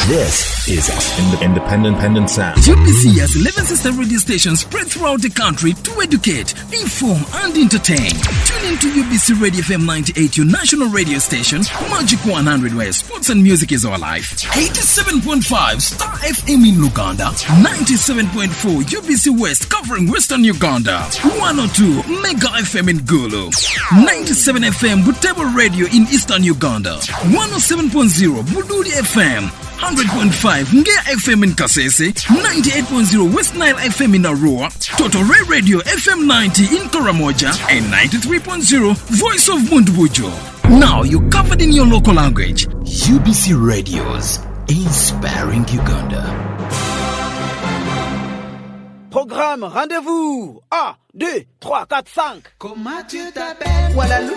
This is Independent Sound. UBC has 11 sister radio stations spread throughout the country to educate, inform, and entertain. Tune in to UBC Radio FM 98, your national radio station, Magic 100, where sports and music is our life. 87.5 Star FM in Luganda, 97.4 UBC West covering Western Uganda, 102 Mega FM in Gulu, 97 FM Butembo Radio in Eastern Uganda, 107.0 Buduri FM, 100.5 Ngea FM in Kasese, 98.0 West Nile FM in Arua, Total Ray Radio FM 90 in Karamoja, and 93.0 Voice of Mundbujo. Now you're covered in your local language. UBC Radios, inspiring Uganda. Programme, rendez-vous. 1, 2, 3, 4, 5. Comment tu t'appelles? Voilà Lou,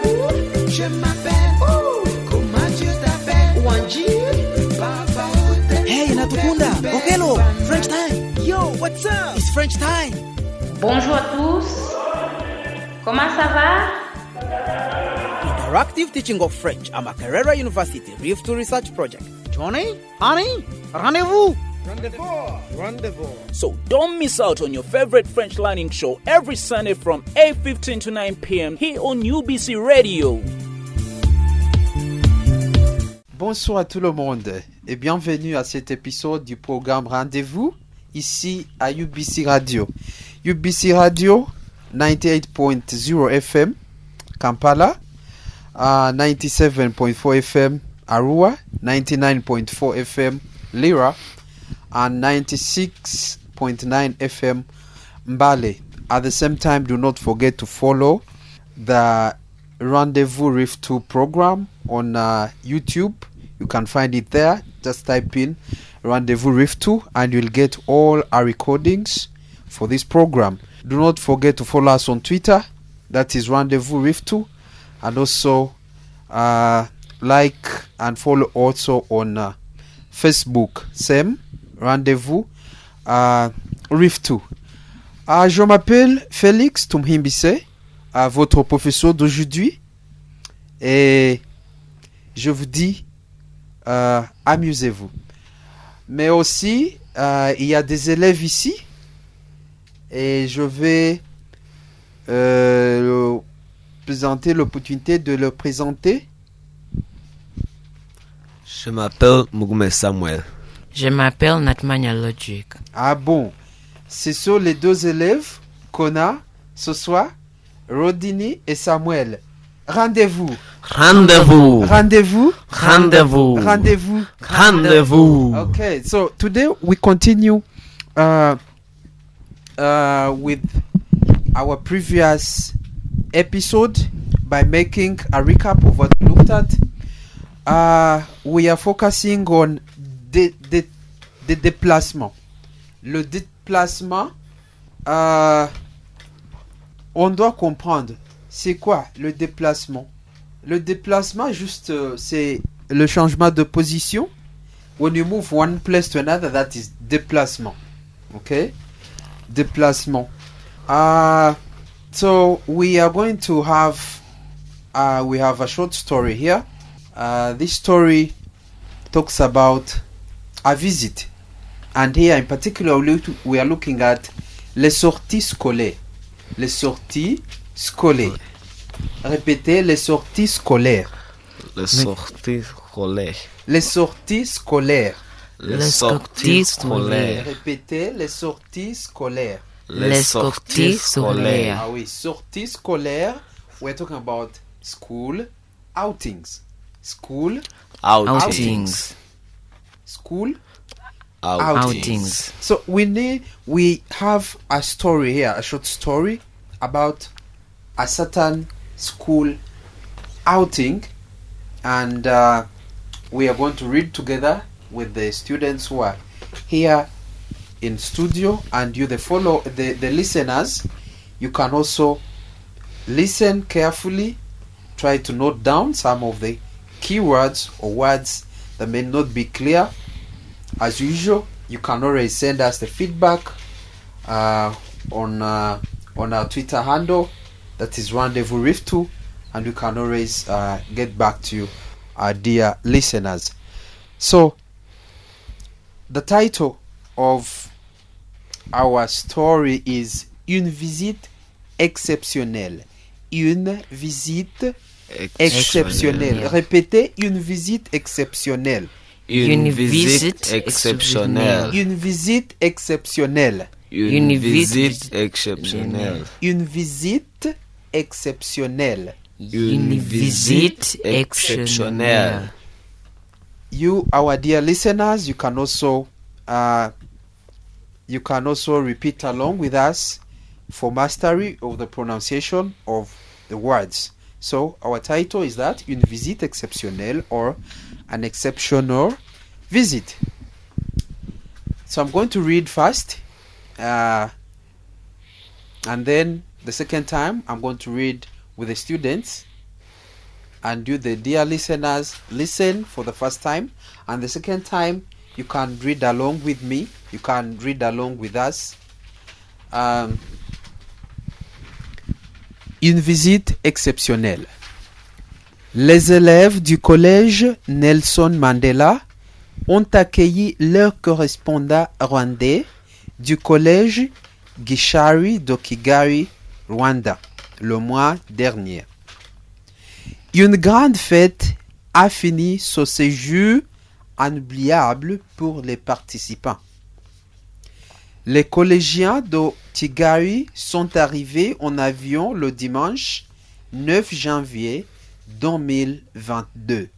je m'appelle. Oh, comment tu t'appelles? Wanji. Hey, Natukunda, Okelo, French time. Yo, what's up? It's French time. Bonjour à tous. Comment ça va? Interactive teaching of French at Makerere University Rift to Research Project. Johnny, honey, rendezvous. Rendezvous. So don't miss out on your favorite French learning show every Sunday from 8:15 to 9 p.m. here on UBC Radio. Bonsoir à tout le monde et bienvenue à cet épisode du programme Rendez-vous ici à UBC Radio. UBC Radio 98.0 FM Kampala, 97.4 FM Arua, 99.4 FM Lira, and 96.9 FM Mbale. At the same time, do not forget to follow the Rendezvous Rift 2 program on YouTube. You can find it there. Just type in Rendezvous Rift 2 and you'll get all our recordings for this program. Do not forget to follow us on Twitter. That is Rendezvous Rift 2. And also like and follow also on Facebook. Same Rendezvous Rift 2. Je m'appelle Félix Tumhimbise, votre professeur d'aujourd'hui. Et je vous dis amusez-vous. Mais aussi, il y a des élèves ici et je vais présenter l'opportunité de le présenter. Je m'appelle Mugume Samuel. Je m'appelle Natmania Logic. Ah bon, ce sont les deux élèves qu'on a ce soir, Rodini et Samuel. Rendez-vous. Rendezvous. Rendezvous. Rendezvous. Rendezvous. Rendezvous. Okay, so today we continue with our previous episode by making a recap of what we looked at. We are focusing on the déplacement. Le déplacement, on doit comprendre. C'est quoi le déplacement? Le déplacement, juste, c'est le changement de position. When you move one place to another, that is déplacement. Okay? Déplacement. So we are going to have, we have a short story here. This story talks about a visit. And here in particular, we are looking at les sorties scolaires. Les sorties scolaires. Répétez, les sorties scolaires. Les sorties scolaires. Les sorties scolaires. Les sorties scolaires. Répétez, les sorties scolaires. Les sorties scolaires. Ah oui, sorties scolaires. We're talking about school outings. School Outings. School Outings. So we have a story here, a short story about a certain school outing, and we are going to read together with the students who are here in studio, and you the listeners. You can also listen carefully, try to note down some of the keywords or words that may not be clear. As usual, you can always send us the feedback on our Twitter handle, that is Rendezvous Rift 2, and we can always get back to you, our dear listeners. So The title of our story is Une visite exceptionnelle. Une visite exceptionnelle. Répétez, une visite exceptionnelle. Une visite exceptionnelle. Une visite exceptionnelle. Une visite exceptionnelle. Une visite exceptionnelle. Une visite exceptionnelle. You, our dear listeners, you can also repeat along with us for mastery of the pronunciation of the words. So our title is that Une visite exceptionnelle, or an exceptional visit. So I'm going to read first, and then the second time I'm going to read with the students, and you, the dear listeners, listen for the first time, and the second time you can read along with me, you can read along with us. Une visite exceptionnelle. Les élèves du collège Nelson Mandela ont accueilli leur correspondant rwandais du collège Gishari de Kigali, Rwanda, le mois dernier. Une grande fête a fini ce séjour inoubliable pour les participants. Les collégiens de Kigali sont arrivés en avion le dimanche 9 janvier 2022.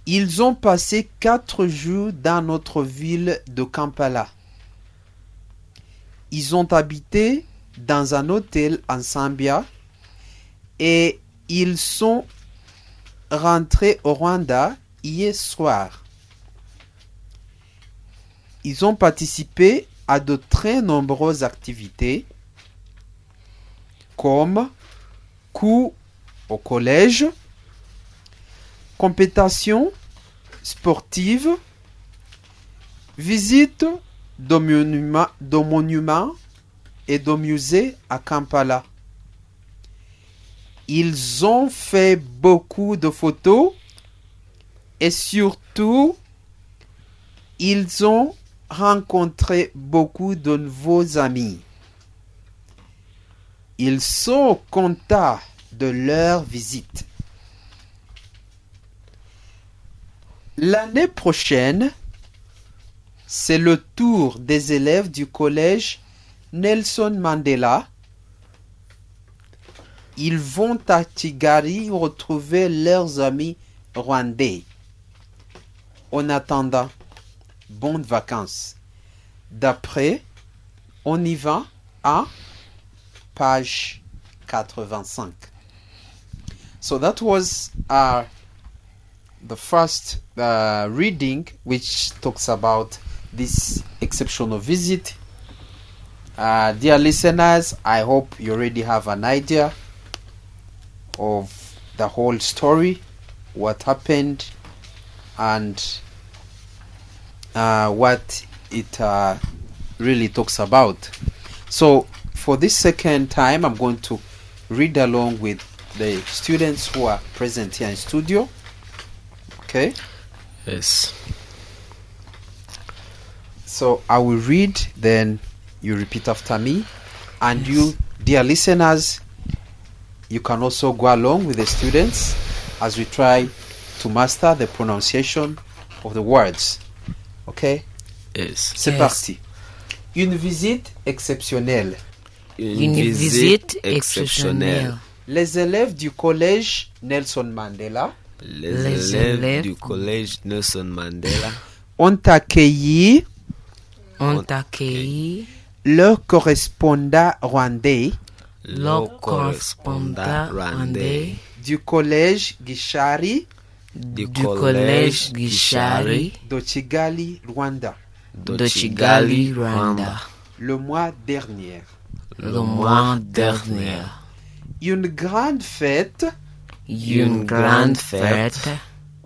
Ils ont passé 4 jours dans notre ville de Kampala. Ils ont habité dans un hôtel en Zambia et ils sont rentrés au Rwanda hier soir. Ils ont participé à de très nombreuses activités comme cours au collège, compétitions sportives, visite de monuments et de musées à Kampala. Ils ont fait beaucoup de photos et surtout, ils ont rencontré beaucoup de nouveaux amis. Ils sont contents de leur visite. L'année prochaine, c'est le tour des élèves du collège Nelson Mandela. Ils vont à Kigali retrouver leurs amis rwandais. En attendant, bonnes vacances. D'après, on y va à page 85. So that was the first reading, which talks about this exceptional visit. Dear listeners, I hope you already have an idea of the whole story, what happened, and what it really talks about. So for this second time, I'm going to read along with the students who are present here in studio. Okay? Yes. So I will read, then you repeat after me. And you, dear listeners, you can also go along with the students as we try to master the pronunciation of the words. Okay? Yes. C'est parti. Une visite exceptionnelle. Une visite exceptionnelle. Les élèves du collège Nelson Mandela. Les élèves du collège Nelson Mandela ont accueilli leur correspondant rwandais. Du collège Gishari. Du collège Gishari de Kigali, Rwanda. De Kigali, Rwanda. Le mois dernier. Une grande fête.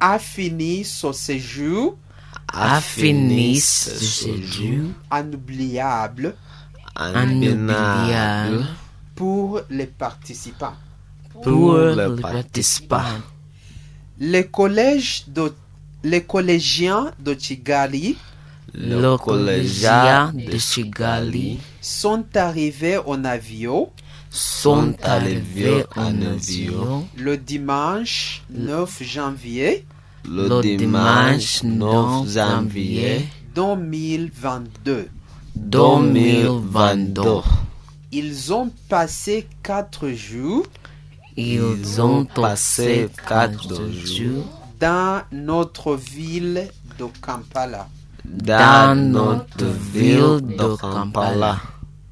A fini ce séjour. Inoubliable. Pour les participants. Le collège de Les collégiens de Kigali Le collégien de Kigali sont arrivés en avion sont arrivés en avion le dimanche 9 janvier le dimanche 9 janvier 2022. 2022. Ils ont passé 4 jours Ils ont passé 4 jours dans notre ville de Kampala. dans notre ville de Kampala.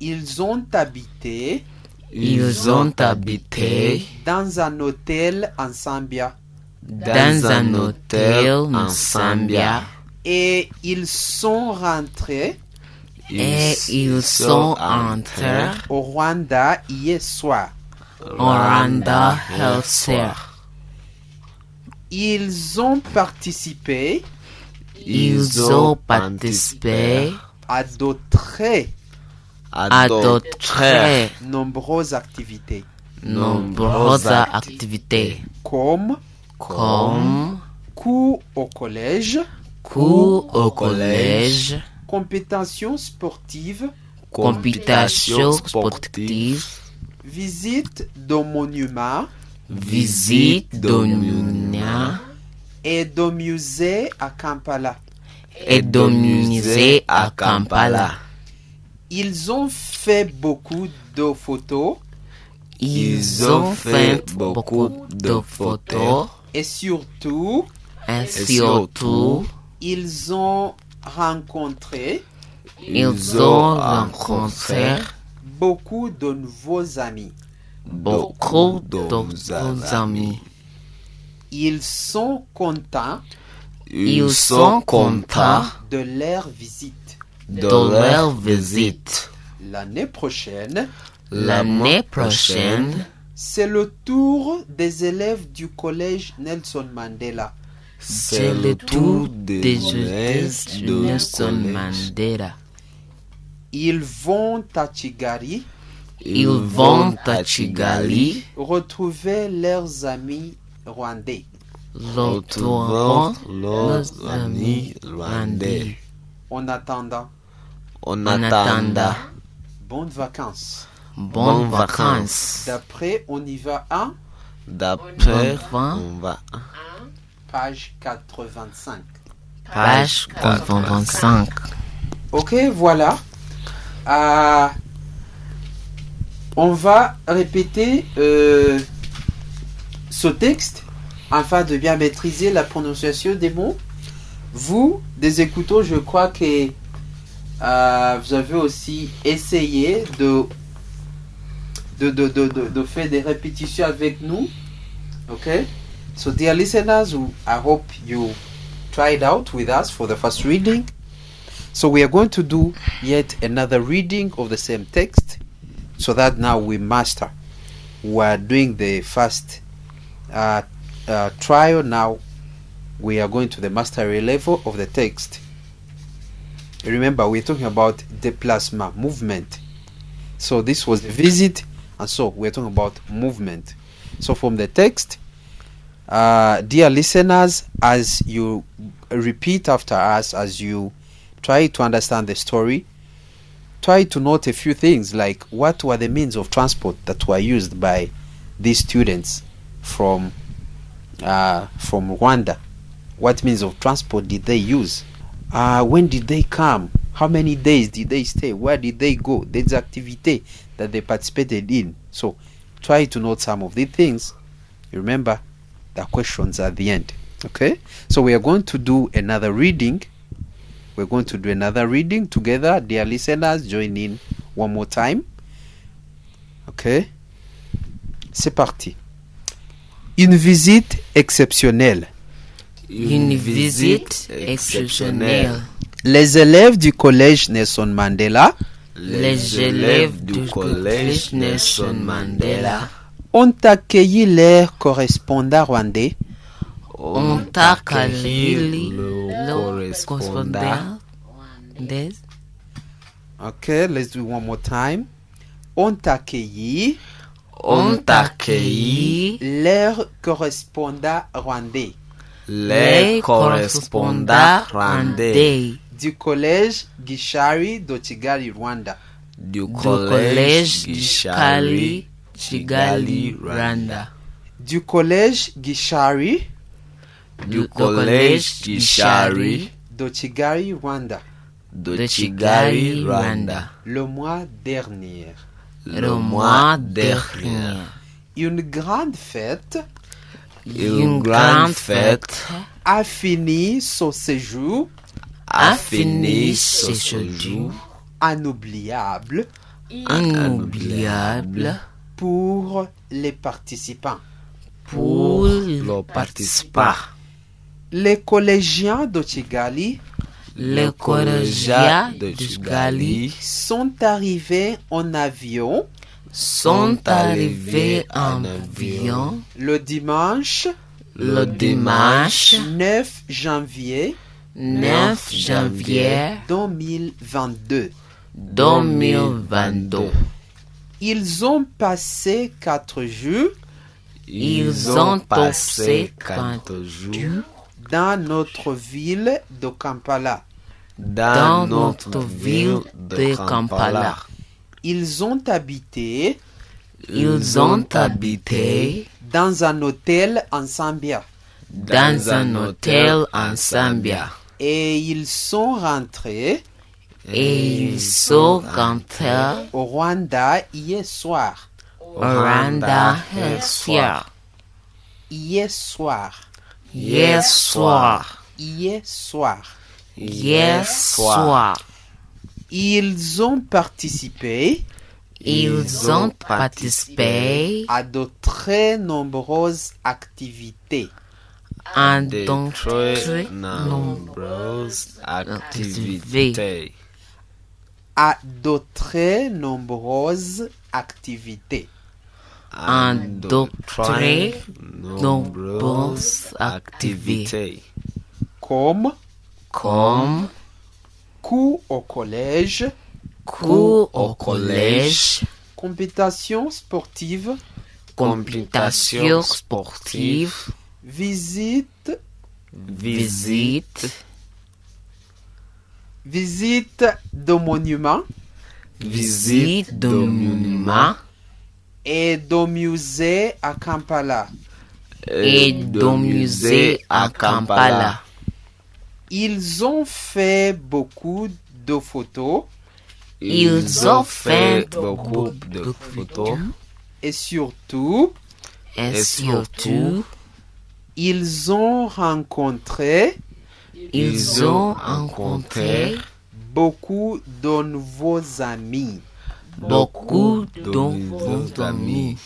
Ils ont habité Ils ont habité dans un hôtel en Zambia dans un hôtel en Zambia et ils sont rentrés et ils sont entrés au Rwanda hier soir. au Rwanda Health Care. Ils ont participé Ils ont participé à d'autres à d'autres nombreuses activités nombreuses activités comme comme cours au collège, cours au collège, compétitions sportives, compétitions sportives, visite de monuments visite de monuments et de musées à Kampala. et de musées à Kampala. Ils ont fait beaucoup de photos Ils ont fait beaucoup de photos et surtout, et surtout, ils ont rencontré ils ont rencontré beaucoup de nouveaux amis. beaucoup de amis. Ils sont contents Ils sont contents de leur visite. de leur visite. L'année prochaine, L'année prochaine, c'est le tour des élèves du collège Nelson Mandela. c'est le tour des élèves de Nelson Mandela. Ils vont à Kigali Ils vont à Kigali retrouver leurs amis rwandais. retrouvant leurs amis rwandais. En attendant, En attendant, bonnes vacances. bonnes vacances. D'après, on y va à D'après, on va page 85. page 85. Ok, voilà. On va répéter ce texte afin de bien maîtriser la prononciation des mots. Vous, des écoutants, je crois que vous avez aussi essayé de faire des répétitions avec nous. Okay? So, dear listeners, I hope you tried out with us for the first reading. So, we are going to do yet another reading of the same text so that now we master. We are doing the first trial. Now we are going to the mastery level of the text. Remember, we're talking about déplacement, movement. So this was a visit, and so we're talking about movement. So from the text, dear listeners, as you repeat after us, as you try to understand the story, try to note a few things like what were the means of transport that were used by these students from Rwanda. What means of transport did they use? When did they come? How many days did they stay? Where did they go? There's activity that they participated in. So try to note some of these things. Remember the questions at the end. Okay? So we are going to do another reading. We're going to do another reading together. Dear listeners, join in one more time. Okay? C'est parti. Une visite exceptionnelle. Une visite exceptionnelle. Les élèves du collège Nelson Mandela Les élèves du collège Nelson Mandela ont accueilli leur correspondant rwandais ont accueilli le correspondant des Okay, let's do one more time. Ont accueilli leur correspondant rwandais. Les correspondants rwandais. Du collège Gishari de Kigali, Rwanda. Du collège Gishari, Kigali, Rwanda. Du collège Gishari. Du collège Gishari de Kigali, Rwanda. De Kigali, Rwanda. Le mois dernier. Le mois dernier. Une grande fête. Une grande fête a fini ce séjour. A fini ce séjour inoubliable. Inoubliable pour les participants. Pour les participants. Les collégiens de Kigali. Les collégiens de Kigali sont arrivés en avion. Sont arrivés en avion le dimanche 9 janvier 2022. Ils ont passé 4 jours. Ils ont passé 4 jours dans notre ville de Kampala. Dans notre ville de Kampala. Ils ont habité. Ils ont habité dans un hôtel en Zambia. Dans un hôtel en Zambia. Et ils sont rentrés. Et ils sont rentrés au Rwanda hier soir. Au Rwanda hier soir. Hier soir. Hier soir. Hier soir. Hier soir. Ils ont participé. Ils ont participé à de très nombreuses activités. À de très nombreuses activités. À de très nombreuses activités. À de très nombreuses activités. Comme cours au collège. Cours au collège. Compétition sportive. Compétition sportive. Visite. Visite de monuments. Visite de monuments. Et de musée à Kampala. Et de musée à Kampala. Ils ont fait beaucoup de photos. Ils ont fait beaucoup de photos. Et surtout, ils ont rencontré beaucoup de nouveaux amis. Beaucoup de nouveaux amis.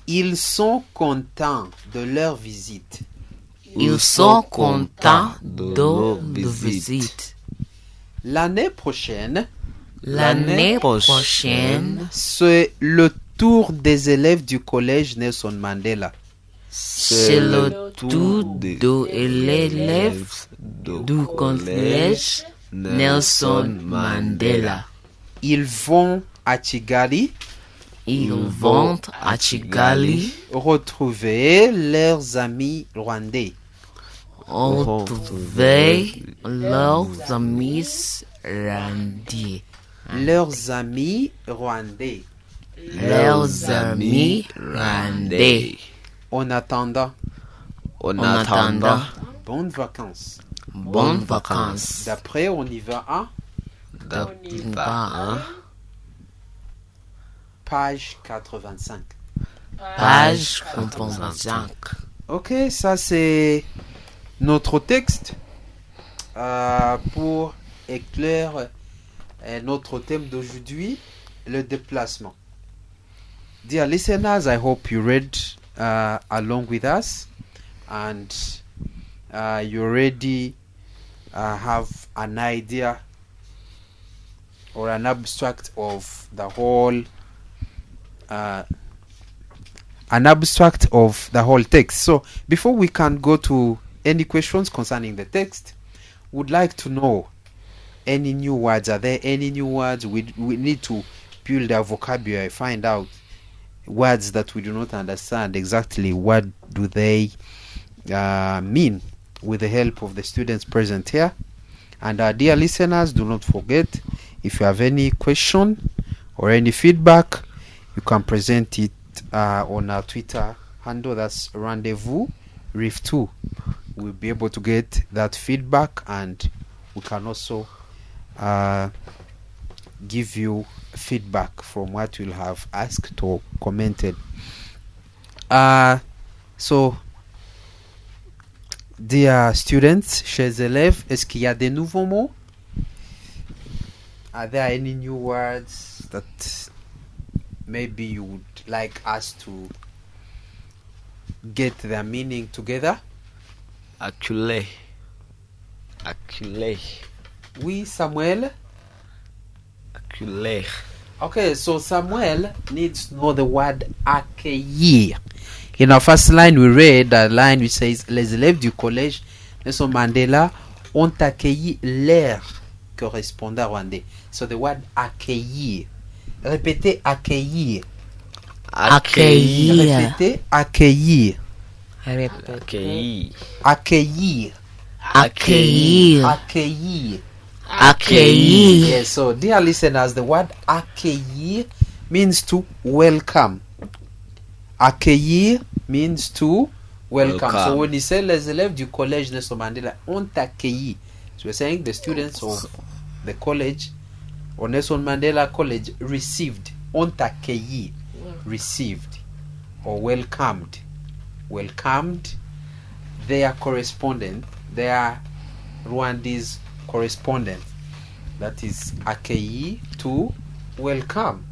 Ils sont contents de leur visite. Ils sont contents de leur visite. L'année prochaine, c'est le tour des élèves du collège Nelson Mandela. C'est le tour des élèves du collège Nelson Mandela. Ils vont à Kigali. Retrouver leurs amis rwandais. Leurs amis rwandais. Leurs amis rwandais. Leurs amis rwandais. En attendant. Bonnes vacances. Bonnes vacances. D'après, on y va à page 85. Page 85. Ok, ça c'est notre texte pour éclairer notre thème d'aujourd'hui, le déplacement. Dear listeners, I hope you read along with us and you already have an idea or an abstract of the whole text. So before we can go to any questions concerning the text, would like to know any new words. Are there any new words? We need to build our vocabulary, find out words that we do not understand exactly what do they mean with the help of the students present here. And our dear listeners, do not forget, if you have any question or any feedback, you can present it on our Twitter handle. That's Rendezvous Reef 2. We'll be able to get that feedback, and we can also give you feedback from what you'll have asked or commented. So, dear students, chers élèves, est-ce qu'il y a des nouveaux mots? Are there any new words that maybe you would like us to get their meaning together? Acculer. Oui, Samuel? Acculer. Okay, so Samuel needs to know the word accueillir. In our first line, we read a line which says, les élèves du collège Nelson Mandela ont accueilli l'air correspondant rwandais. So the word accueillir. Répétez accueillir. Répétez accueillir. Accueillir. Yes, so dear listeners, the word accueillir means to welcome. Accueillir means to welcome. So when you say les élèves du collège Nelson Mandela ont accueilli, so we're saying the students of the college or Nelson Mandela College received, ont accueilli, received or welcomed their correspondent, their Rwandese correspondent. That is accueilli, to welcome.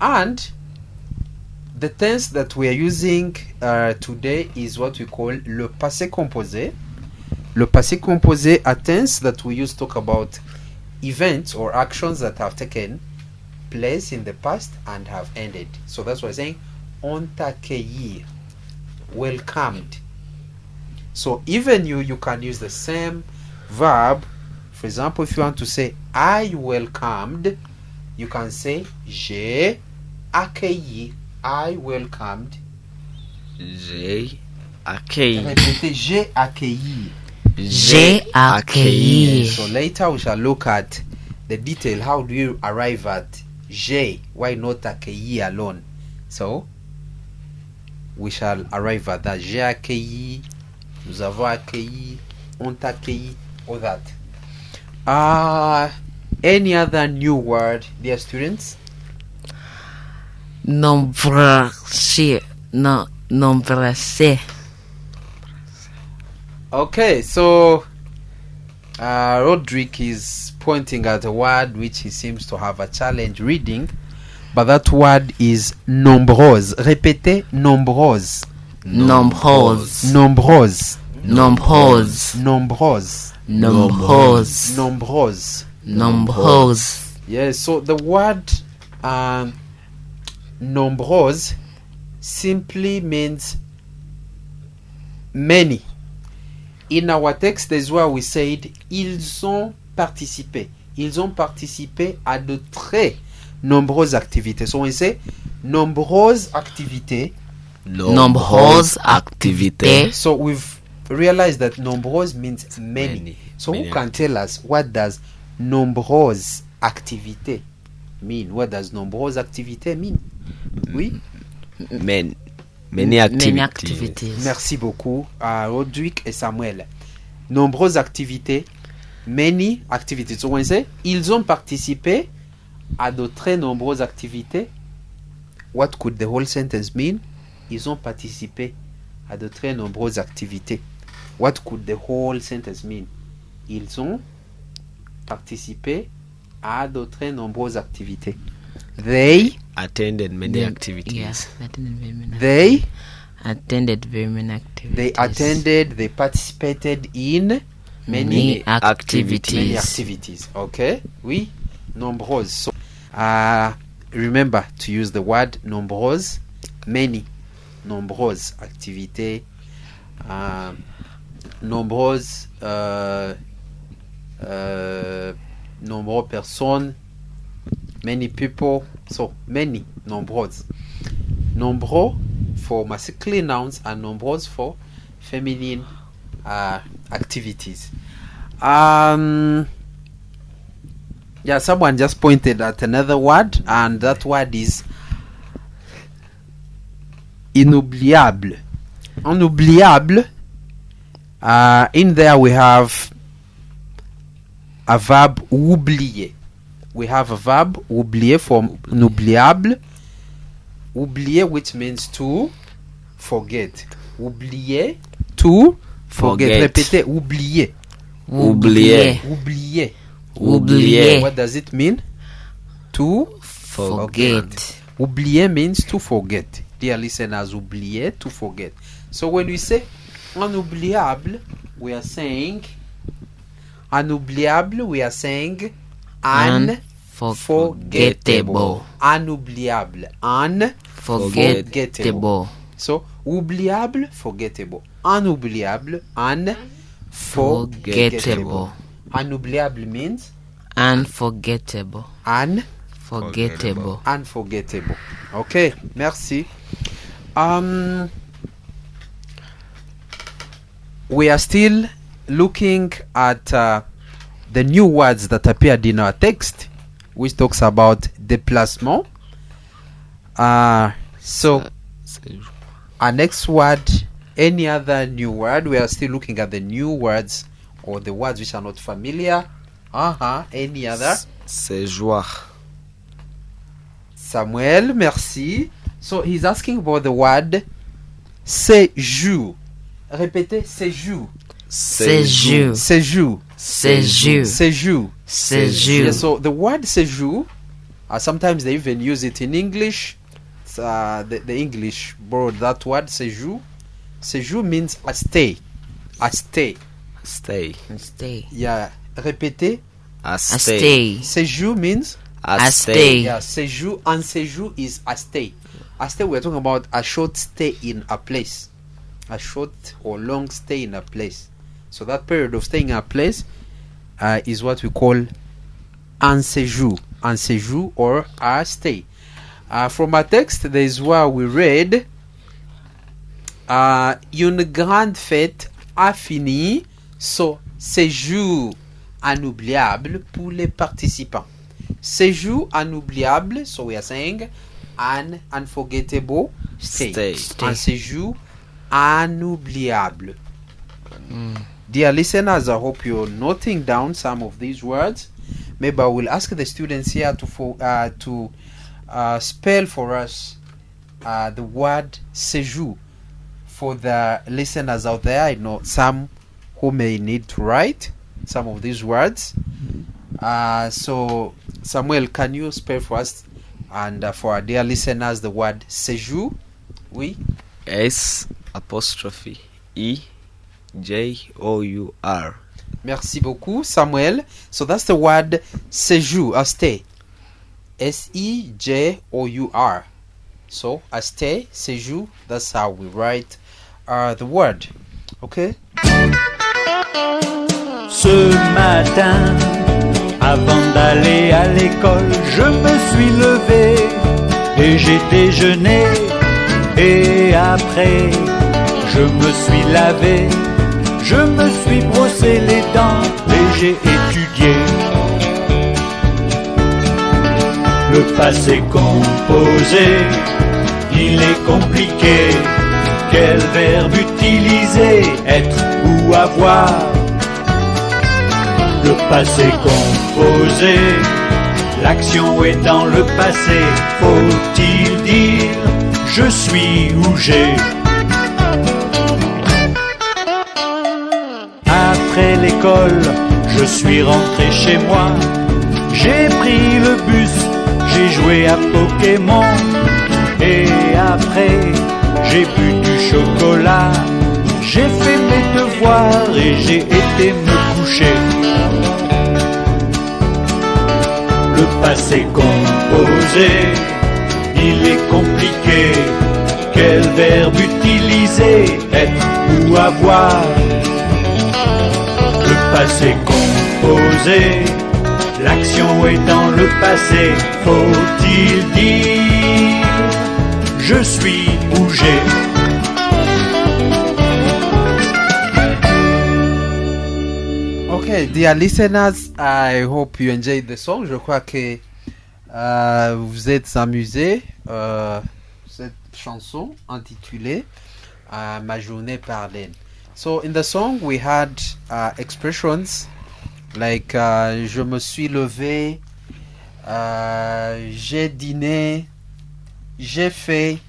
And the tense that we are using today is what we call le passé composé. Le passé composé, a tense that we use to talk about events or actions that have taken place in the past and have ended. So that's why I'm saying ont accueilli, welcomed. So even you can use the same verb. For example, if you want to say I welcomed, you can say j'ai accueilli. I welcomed. J'ai accueilli. Répétez, j'ai accueilli. J'ai accueilli. So later we shall look at the detail. How do you arrive at j'ai? Why not accueilli alone? So we shall arrive at that. J'ai accueilli, nous avons accueilli, ont accueilli, all that. Any other new word, dear students? Nombreuses. Okay, so Roderick is pointing at a word which he seems to have a challenge reading, but that word is nombreuses. Répétez, nombreuses. Nombreuses. Nombreuses. Nombreuses. Nombreuses. Nombreuses. Nombreuses. Nombreuses. Yes, so the word nombreuses simply means many. In our text as well, we said ils ont participé. Ils ont participé à de très nombreuses activités. So when we say nombreuses activités. Nombreuses activités. So we've realized that nombreuses means many. So many. Who can tell us what does nombreuses activités mean? What does nombreuses activités mean? Oui? Many activities. Merci beaucoup à Roderick et Samuel. Nombreuses activités, many activities. So when we say ils ont participé à de très nombreuses activités, what could the whole sentence mean? Ils ont participé à de très nombreuses activités. What could the whole sentence mean? Ils ont participé à de très nombreuses activités. They attended many activities. Yes, they attended very many activities. They attended, they participated in many activities. Many activities. Okay? Oui, nombreuses. So, remember to use the word nombreuses, many. Nombreuses activités, nombreuses, nombreuses personnes, many people. So many, nombreuses. Nombreux for masculine nouns and nombreuses for feminine activities. Yeah, someone just pointed at another word, and that word is inoubliable. Inoubliable. In there we have a verb oublier. We have a verb oublier from inoubliable. Oublier, which means to forget. Oublier, to forget. Répétez, oublier. Oublier. Oublier. Oublier. What does it mean? To Forget. Oublier means to forget. Dear listeners, oublier, to forget. So when we say inoubliable, we are saying unforgettable. Inoubliable. Unforgettable. So oubliable, forgettable. Inoubliable, unforgettable. Inoubliable means Unforgettable. Forgettable. Unforgettable. Okay, merci. We are still looking at the new words that appeared in our text, which talks about déplacement. So our next word, any other new word, we are still looking at the new words or the words which are not familiar. Any other? Séjour. Samuel, merci. So he's asking about the word séjour. Répétez, séjour. Séjour. Séjour. Séjour. Séjour. Séjour. Yeah, so the word séjour, sometimes they even use it in English. The English borrowed that word séjour. Séjour means a stay. A stay. Stay. Stay. Yeah. Répétez. A stay. Séjour means A stay. yeah. Séjour and séjour is a stay. A stay, we're talking about a short stay in a place. A short or long stay in a place. So that period of staying in a place is what we call un séjour. Un séjour or a stay. From our text, there is where we read une grande fête a fini, so séjour inoubliable pour les participants. Séjour inoubliable, so we are saying an unforgettable stay. Un séjour inoubliable. Dear listeners, I hope you're noting down some of these words. Maybe I will ask the students here to spell for us the word séjour. For the listeners out there, I know some who may need to write some of these words. So Samuel, can you spell for us and for our dear listeners the word séjour? Oui. S''EJOUR. Merci beaucoup, Samuel. So that's the word séjour, a stay. SEJOUR. So a stay, séjour, that's how we write the word. Okay? Ce matin, avant d'aller à l'école, je me suis levé et j'ai déjeuné. Et après, je me suis lavé, je me suis brossé les dents et j'ai étudié. Le passé composé, il est compliqué. Quel verbe utiliser, être ou avoir? Le passé composé, l'action est dans le passé. Faut-il dire je suis ou j'ai? Après l'école, je suis rentré chez moi. J'ai pris le bus, j'ai joué à Pokémon. Et après, j'ai bu du chocolat. J'ai fait mes devoirs et j'ai été me coucher. Le passé composé, il est compliqué. Quel verbe utiliser, être ou avoir? Le passé composé, l'action est dans le passé. Faut-il dire je suis ou j'ai? Okay, dear listeners, I hope you enjoyed the song. Je crois que vous êtes amusés. Cette chanson intitulée Ma journée par laine. So in the song we had expressions like je me suis levé, j'ai dîné, j'ai fait,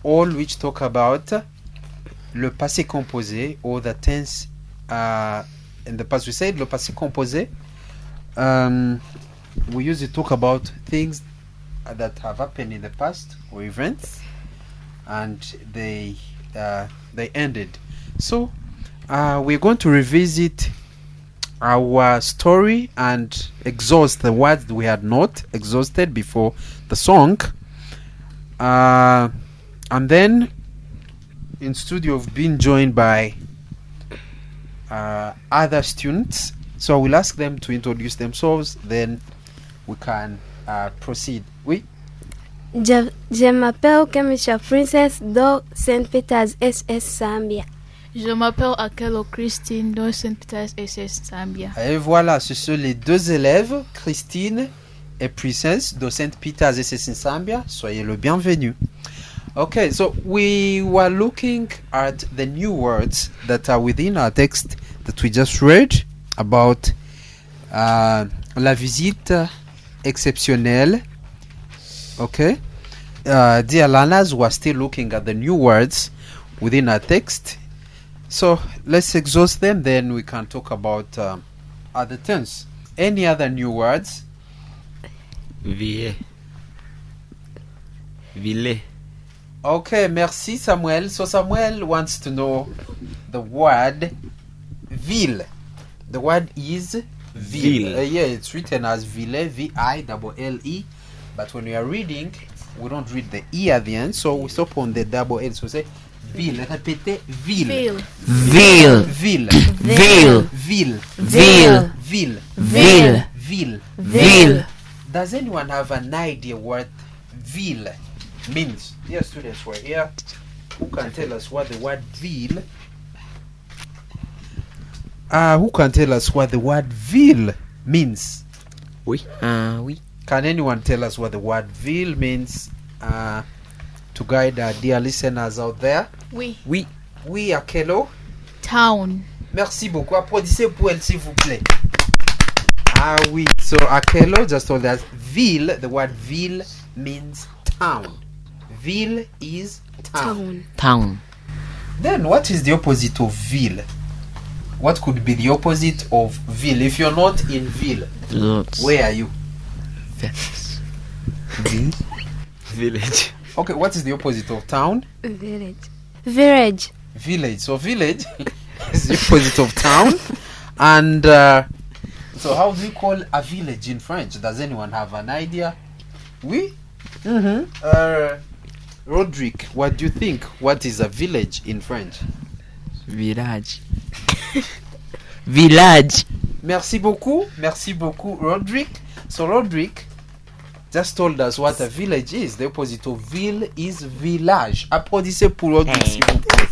all which talk about le passé composé or the tense in the past. We said le passé composé. We usually talk about things that have happened in the past or events, and they ended. So we're going to revisit our story and exhaust the words we had not exhausted before the song. And then in studio we've been joined by other students, so I will ask them to introduce themselves, then we can proceed. Oui? Je m'appelle Kemisha Princess de St. Peter's SS Zambia. Je m'appelle Akelo Christine de St. Peter's SS Zambia. Et voilà, ce sont les deux élèves, Christine et Princess de St. Peter's SS Zambia. Soyez le bienvenu. Okay, so we were looking at the new words that are within our text that we just read about la visite exceptionnelle. Okay, dear learners, we are still looking at the new words within our text. So let's exhaust them, then we can talk about other terms. Any other new words? Ville. Okay, merci Samuel. So Samuel wants to know the word ville. The word is ville. Yeah, it's written as ville, V-I-L-L-E. But when we are reading, we don't read the E at the end, so we stop on the double L. So we say ville. Répétez ville. Ville. Ville. Ville. Ville. Ville. Ville. Ville. Ville. Ville. Does anyone have an idea what ville means? Dear students, we're here. Who can tell us what the word ville? Who can tell us what the word ville means? Oui. Oui. Can anyone tell us what the word ville means to guide our dear listeners out there? Oui. Oui. Oui, Akelo. Town. Merci beaucoup. Applaudissez pour elle, s'il vous plaît. Ah oui. So Akelo just told us ville. The word ville means town. Ville is town. Town. Then what is the opposite of ville? What could be the opposite of ville? If you're not in ville, where are you? Village. Okay, what is the opposite of town? Village. Village. So village is the opposite of town. And so how do we call a village in French? Does anyone have an idea? Oui? Roderick, what do you think? What is a village in French? Village. Village. Merci beaucoup, Roderick. So Roderick just told us what a village is. The opposite of ville is village. Applaudissez pour Roderick, s'il vous plaît.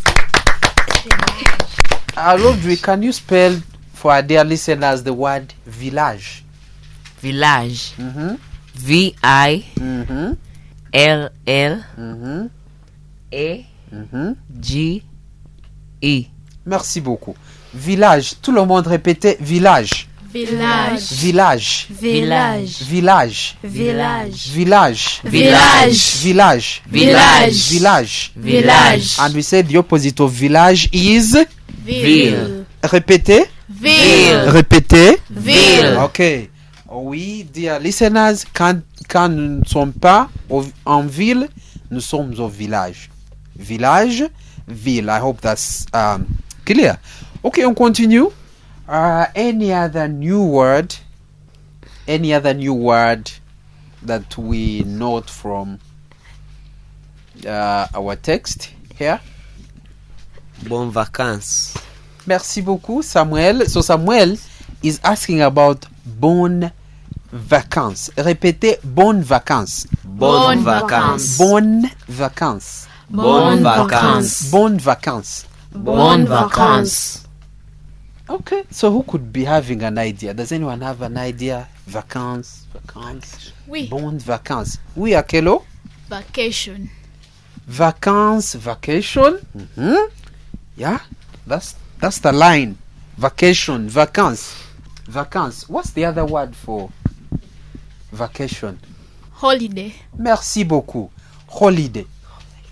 Roderick, can you spell for our dear listeners the word village? Village. V-I-L-L-E-G-E. Merci beaucoup. Village. Tout le monde répétait village. Village. Village. Village. Village. Village. Village. Village. Village. Village. Village. Village. And we said the opposite of village is Ville. Répétez. Ville. Répétez. Ville. Okay. Oui, dear listeners, quand nous ne sommes pas en ville, nous sommes au village. Village, ville. I hope that's clear. Okay, on continue. Any other new word that we note from our text here? Bonnes vacances. Merci beaucoup, Samuel. So Samuel is asking about bonnes vacances. Répétez bonnes vacances. Bonnes vacances. Bonnes vacances. Bonnes vacances. Bonnes vacances. Bonnes vacances. Okay, so who could be having an idea? Does anyone have an idea? Vacances. Oui. Bonnes vacances. Oui, Akelo? Vacation. Vacances, vacation. Yeah, that's the line. Vacation, vacances. What's the other word for vacation? Holiday. Merci beaucoup. Holiday.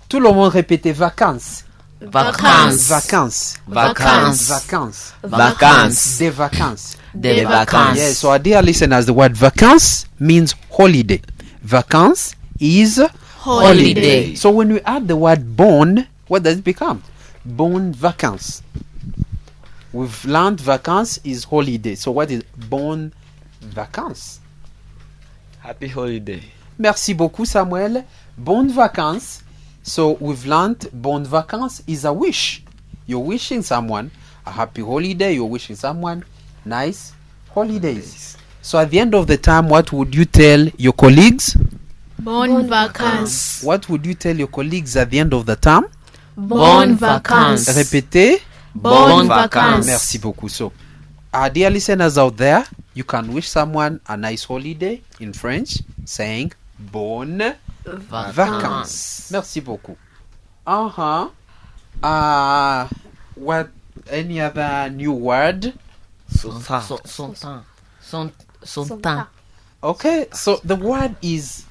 Tout le monde répétait vacances. Vacances. Vacances. Vacances. Vacances. Vacances. Des vacances. Des vacances. Yes, so our dear listeners, the word vacances means holiday. Vacances is Holiday. So when we add the word bon, what does it become? Bon vacances. We've learned vacances is holiday. So what is bon vacances? Happy holiday. Merci beaucoup, Samuel. Bonnes vacances. So we've learned bonnes vacances is a wish. You're wishing someone a happy holiday. You're wishing someone nice holidays. So at the end of the term, what would you tell your colleagues? Bonnes vacances. What would you tell your colleagues at the end of the term? Bonnes vacances. Répétez. Bonnes vacances. Merci beaucoup. So, our dear listeners out there, you can wish someone a nice holiday in French, saying bonnes vacances. Merci beaucoup. What? Any other new word? Son temps. Okay, so the word is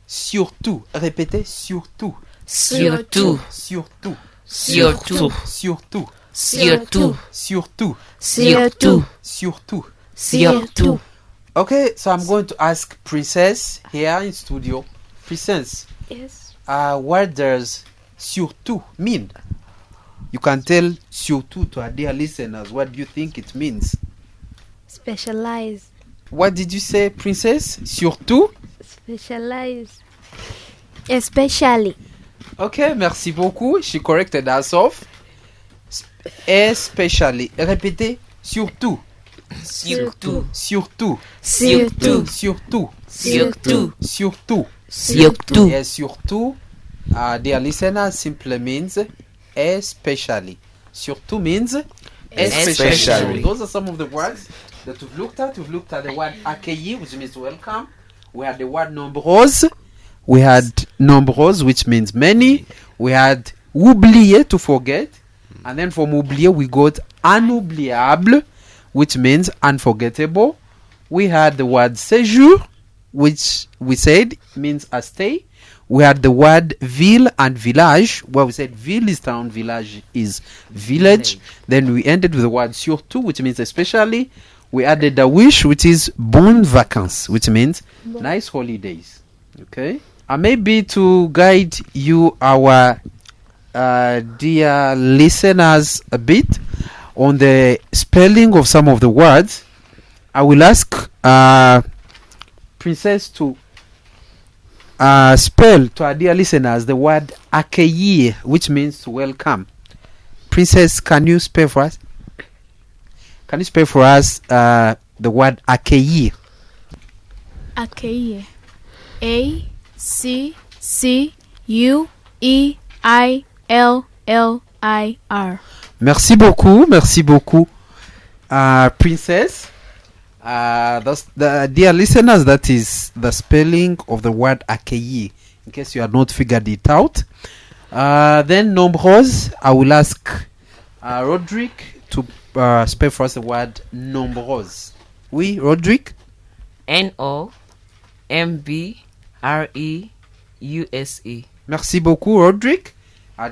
surtout. Répétez surtout. Surtout. Surtout. Surtout. Surtout. Surtout. Surtout. Surtout. Surtout. Surtout. Okay, so I'm going to ask Princess here in studio. Princess, Yes. what does surtout mean? You can tell surtout to our dear listeners. What do you think it means? Specialize. What did you say, Princess? Surtout? Specialize. Especially. Okay, merci beaucoup. She corrected herself. Especially. Répétez. Surtout. Surtout. Surtout. Surtout. Surtout. Surtout. Surtout. Surtout. Yes, surtout. Dear listeners, simply means especially. Surtout means especially. Especially. So those are some of the words that we've looked at. We've looked at the word accueillir, which means welcome. We had the word nombreux. We had nombreux, which means many. We had oublier, to forget. And then from oublier, we got inoubliable, which means unforgettable. We had the word séjour, which we said means a stay. We had the word ville and village, where we said ville is town, village is village. Then we ended with the word surtout, which means especially. We added a wish, which is bonnes vacances, which means nice holidays. Okay? And maybe to guide you, our dear listeners, a bit on the spelling of some of the words, I will ask Princess to spell to our dear listeners the word accueillir, which means to welcome. Princess, can you spell for us? Can you spell for us the word accueillir? Accueillir. A-C-C-U-E-I-L-L-I-R. Merci beaucoup, Princess. That's the dear listeners. That is the spelling of the word accueillir. In case you had not figured it out, then nombreux. I will ask Roderick to spell for us the word nombreux. Oui, Roderick. N-O-M-B-R-E-U-S-E. Merci beaucoup, Roderick.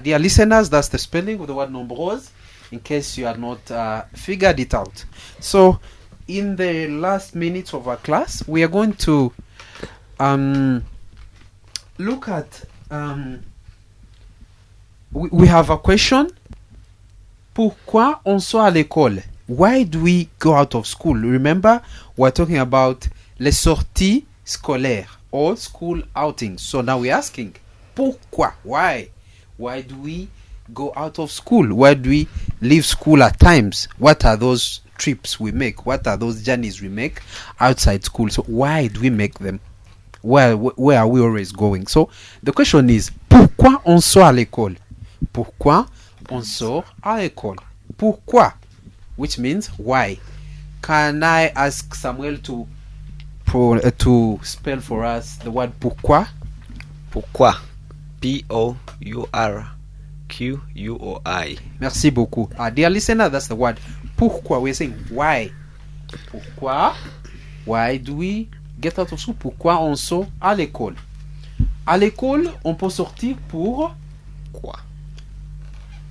Dear listeners, that's the spelling of the word nombreux, in case you had not figured it out. So, in the last minutes of our class, we are going to look at... we have a question. Pourquoi on sort à l'école? Why do we go out of school? Remember, we're talking about les sorties scolaires or school outings. So now we're asking, pourquoi? Why? Why do we go out of school? Why do we leave school at times? What are those trips we make? What are those journeys we make outside school? So why do we make them? Where are we always going? So the question is, pourquoi on sort à l'école? Pourquoi on sort à l'école? Pourquoi which means why. Can I ask Samuel to spell for us the word pourquoi? Pourquoi? P-O-U-R-Q-U-O-I. Merci beaucoup. Dear listener, that's the word pourquoi. We're saying why. Pourquoi? Why do we get out of school? Pourquoi on sort à l'école? À l'école, on peut sortir pour quoi?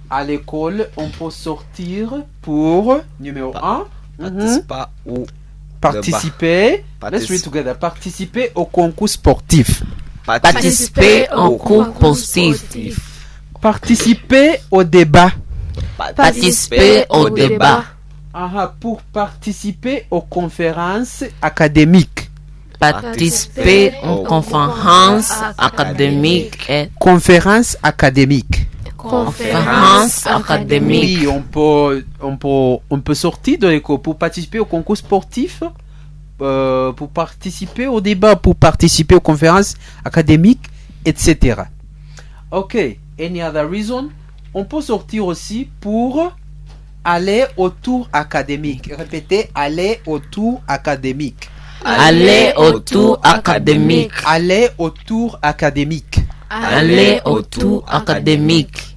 À l'école, on peut sortir pour numéro 1. Participer. Let's read together. Participer au concours sportif. Participer au concours sportif. Participer au débat. Participer au débat. Pour participer aux conférences académiques. Participer aux conférences académiques. Conférences académiques. Conférence académique. Oui, on peut sortir de l'école pour participer au concours sportif, pour participer au débat, pour participer aux conférences académiques, etc. Ok, any other reason? On peut sortir aussi pour aller au tour académique. Répétez, aller au tour académique. Aller au tour académique. Aller au tour académique. Aller au tour académique.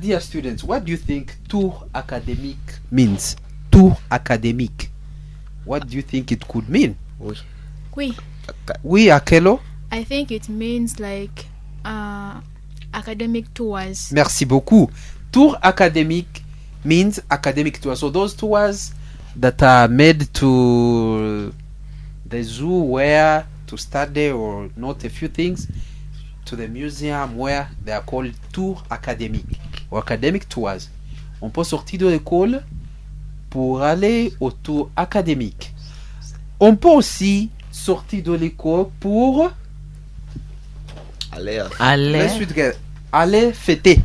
Dear students, what do you think tour academic means? Tour academic. What do you think it could mean? Oui, Akelo? I think it means like academic tours. Merci beaucoup. Tour academic means academic tours. So those tours that are made to the zoo where to study or not a few things, to the museum where they are called tours académiques ou academic tours. On peut sortir de l'école pour aller au tour académique. On peut aussi sortir de l'école pour aller fêter. Aller fêter.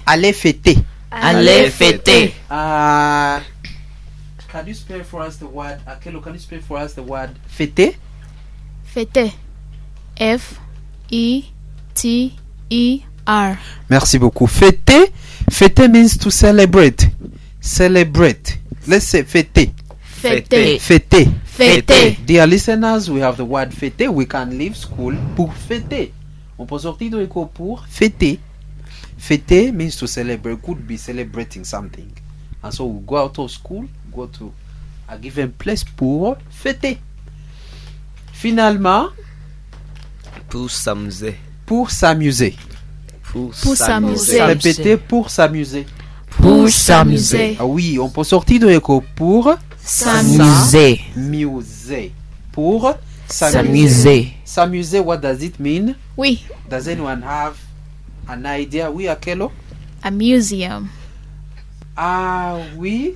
Aller fêter. Aller fêter. Can you spell for us the word Akelo? Can you spell for us the word fêter? Fêter. F-E-T-E-R. Merci beaucoup. Fêter. Fêter means to celebrate. Celebrate. Let's say fêter. Fêter. Fêter. Fêter. Dear listeners, we have the word fêter. We can leave school pour fêter. On peut sortir de l'école pour fêter. Fêter means to celebrate. Could be celebrating something. And so we go out of school, go to a given place pour fêter. Finalement, pour s'amuser. Pour s'amuser. Pour s'amuser. Répétez, pour s'amuser. Pour s'amuser. Ah oui, on peut sortir de l'école pour s'amuser. Musée. Pour s'amuser. S'amuser, what does it mean? Oui. Does anyone have an idea? Oui, Akelo? A museum. Oui.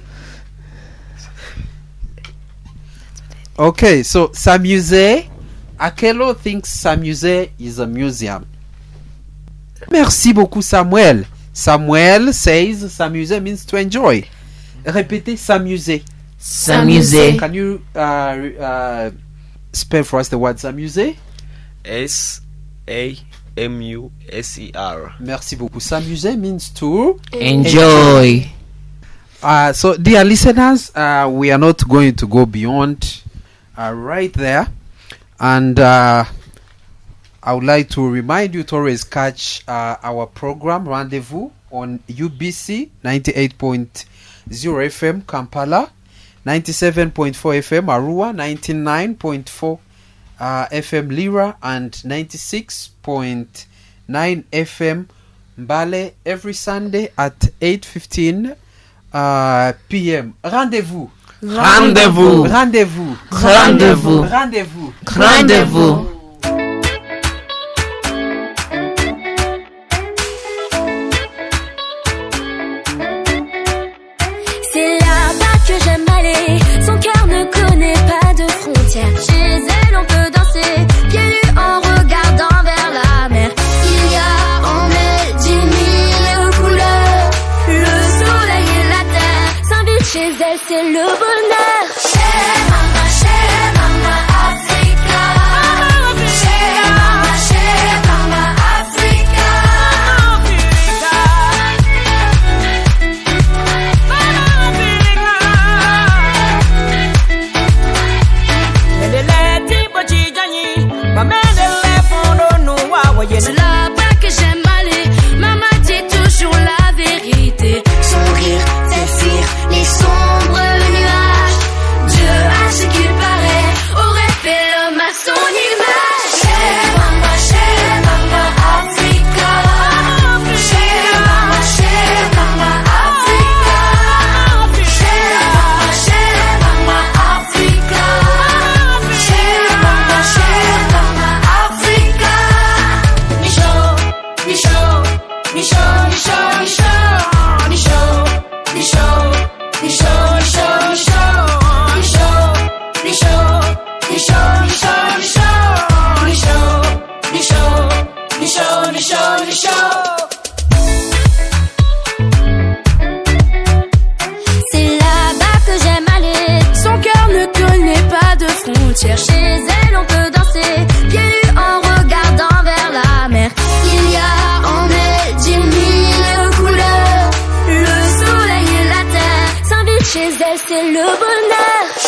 Okay, so s'amuser. Akelo thinks s'amuser is a museum. Merci beaucoup, Samuel. Samuel says s'amuser means to enjoy. Répétez s'amuser. S'amuser. Can you spell for us the word s'amuser? S-A-M-U-S-E-R. Merci beaucoup. S'amuser means to enjoy. So, dear listeners, we are not going to go beyond right there. And I would like to remind you to always catch our program Rendezvous on UBC 98.0 FM Kampala, 97.4 FM Arua, 99.4 FM Lira, and 96.9 FM Mbale every Sunday at 8:15 p.m. Rendezvous. Rendezvous. Rendezvous. Rendezvous. Rendezvous. Rendezvous. C'est là-bas que j'aime aller. Son cœur ne connaît pas de frontières. Chez elle, on peut danser, pieds nus en regardant vers la mer. Il y a en elle 10 000 couleurs. Le soleil et la terre s'invitent chez elle, c'est le bonheur. Chez Mama Africa. Chez Mama Africa. C'est là-bas que j'aime aller. Son cœur ne connaît pas de frontières. Chez elle on peut danser, pieds nus en regardant vers la mer. Il y a en elle 10 000 couleurs. Le soleil et la terre s'invitent chez elle, c'est le bonheur.